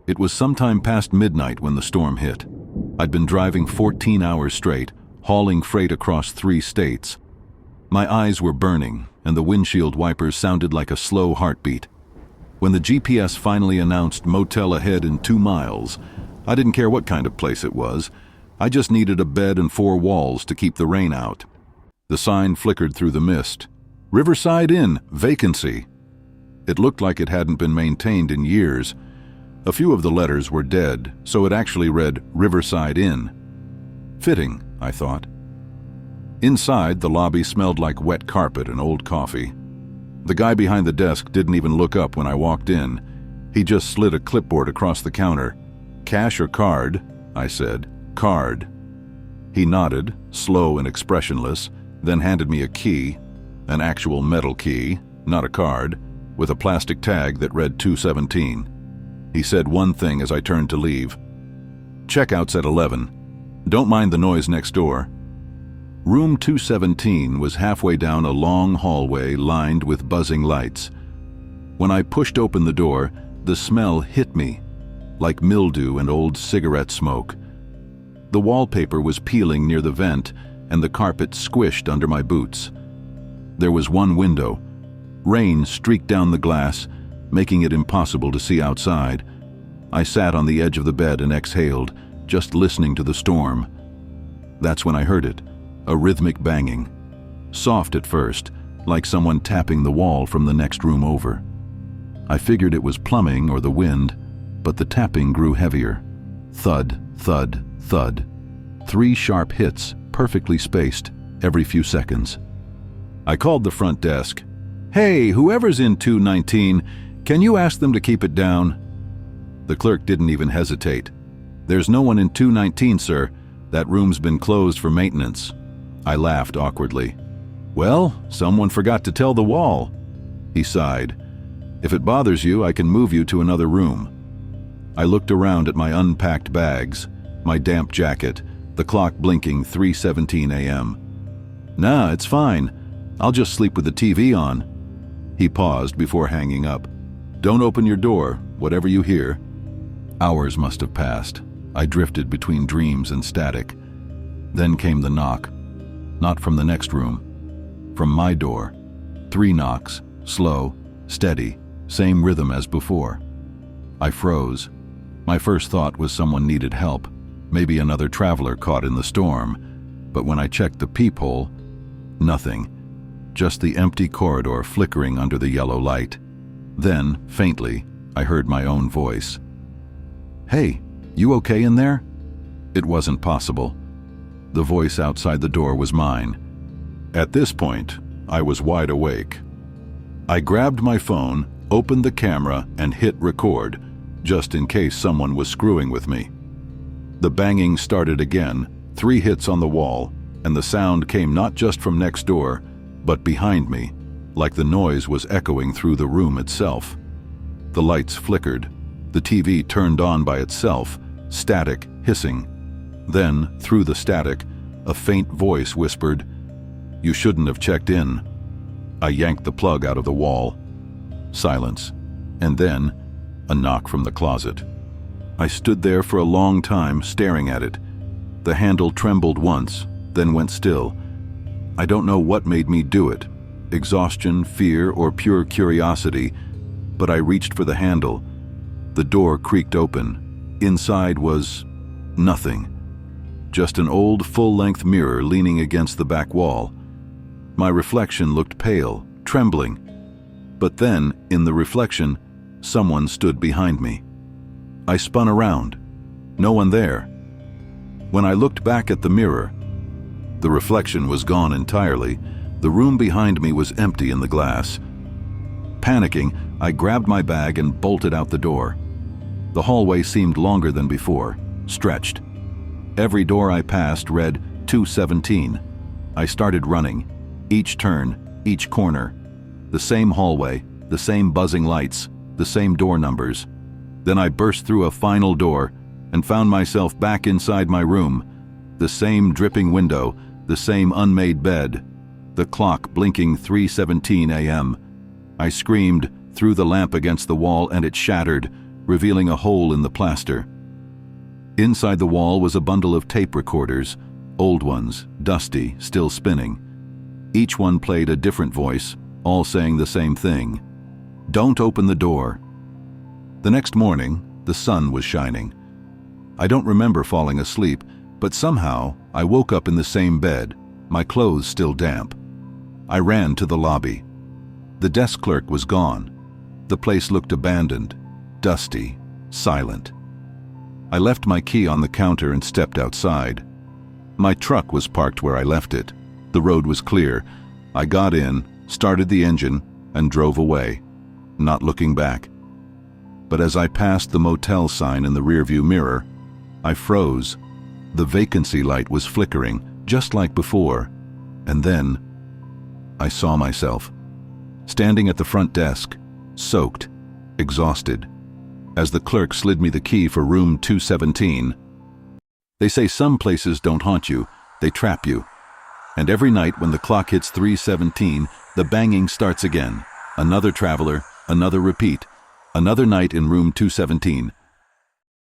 It was sometime past midnight when the storm hit. I'd been driving 14 hours straight, hauling freight across 3 states. My eyes were burning, and the windshield wipers sounded like a slow heartbeat. When the GPS finally announced motel ahead in 2 miles, I didn't care what kind of place it was. I just needed a bed and 4 walls to keep the rain out. The sign flickered through the mist. Riverside Inn, vacancy. It looked like it hadn't been maintained in years. A few of the letters were dead, so it actually read Riverside Inn. Fitting, I thought. Inside, the lobby smelled like wet carpet and old coffee. The guy behind the desk didn't even look up when I walked in. He just slid a clipboard across the counter. "Cash or card?" I said. "Card." He nodded, slow and expressionless, then handed me a key, an actual metal key, not a card, with a plastic tag that read 217. He said one thing as I turned to leave. "Checkout's at 11. Don't mind the noise next door." Room 217 was halfway down a long hallway lined with buzzing lights. When I pushed open the door, the smell hit me, like mildew and old cigarette smoke. The wallpaper was peeling near the vent, and the carpet squished under my boots. There was one window. Rain streaked down the glass, making it impossible to see outside. I sat on the edge of the bed and exhaled, just listening to the storm. That's when I heard it, a rhythmic banging. Soft at first, like someone tapping the wall from the next room over. I figured it was plumbing or the wind, but the tapping grew heavier. Thud, thud, thud. 3 sharp hits, perfectly spaced, every few seconds. I called the front desk. "Hey, whoever's in 219, can you ask them to keep it down?" The clerk didn't even hesitate. "There's no one in 219, sir. That room's been closed for maintenance." I laughed awkwardly. "Well, someone forgot to tell the wall." He sighed. "If it bothers you, I can move you to another room." I looked around at my unpacked bags, my damp jacket, the clock blinking 3:17 a.m. "Nah, it's fine. I'll just sleep with the TV on." He paused before hanging up. "Don't open your door, whatever you hear." Hours must have passed. I drifted between dreams and static. Then came the knock. Not from the next room. From my door. 3 knocks, slow, steady, same rhythm as before. I froze. My first thought was someone needed help, maybe another traveler caught in the storm. But when I checked the peephole, nothing. Just the empty corridor flickering under the yellow light. Then, faintly, I heard my own voice. "Hey, you okay in there?" It wasn't possible. The voice outside the door was mine. At this point, I was wide awake. I grabbed my phone, opened the camera, and hit record, just in case someone was screwing with me. The banging started again, 3 hits on the wall, and the sound came not just from next door, but behind me, like the noise was echoing through the room itself. The lights flickered. The TV turned on by itself, static, hissing. Then, through the static, a faint voice whispered, "You shouldn't have checked in." I yanked the plug out of the wall. Silence. And then, a knock from the closet. I stood there for a long time, staring at it. The handle trembled once, then went still. I don't know what made me do it, exhaustion, fear, or pure curiosity, but I reached for the handle. The door creaked open. Inside was nothing. Just an old full-length mirror leaning against the back wall. My reflection looked pale, trembling. But then, in the reflection, someone stood behind me. I spun around. No one there. When I looked back at the mirror, the reflection was gone entirely. The room behind me was empty in the glass. Panicking, I grabbed my bag and bolted out the door. The hallway seemed longer than before, stretched. Every door I passed read 217. I started running. Each turn, each corner. The same hallway, the same buzzing lights, the same door numbers. Then I burst through a final door and found myself back inside my room. The same dripping window, the same unmade bed. The clock blinking 3:17 a.m. I screamed, threw the lamp against the wall, and it shattered. revealing a hole in the plaster. Inside the wall was a bundle of tape recorders, old ones, dusty, still spinning. Each one played a different voice, all saying the same thing: "Don't open the door." The next morning, the sun was shining. I don't remember falling asleep, but somehow I woke up in the same bed, my clothes still damp. I ran to the lobby. The desk clerk was gone. The place looked abandoned, dusty, silent. I left my key on the counter and stepped outside. My truck was parked where I left it. The road was clear. I got in, started the engine, and drove away, not looking back. But as I passed the motel sign in the rearview mirror, I froze. The vacancy light was flickering, just like before. And then, I saw myself, standing at the front desk, soaked, exhausted, as the clerk slid me the key for room 217. They say some places don't haunt you, they trap you. And every night when the clock hits 3:17, the banging starts again. Another traveler, another repeat, another night in room 217,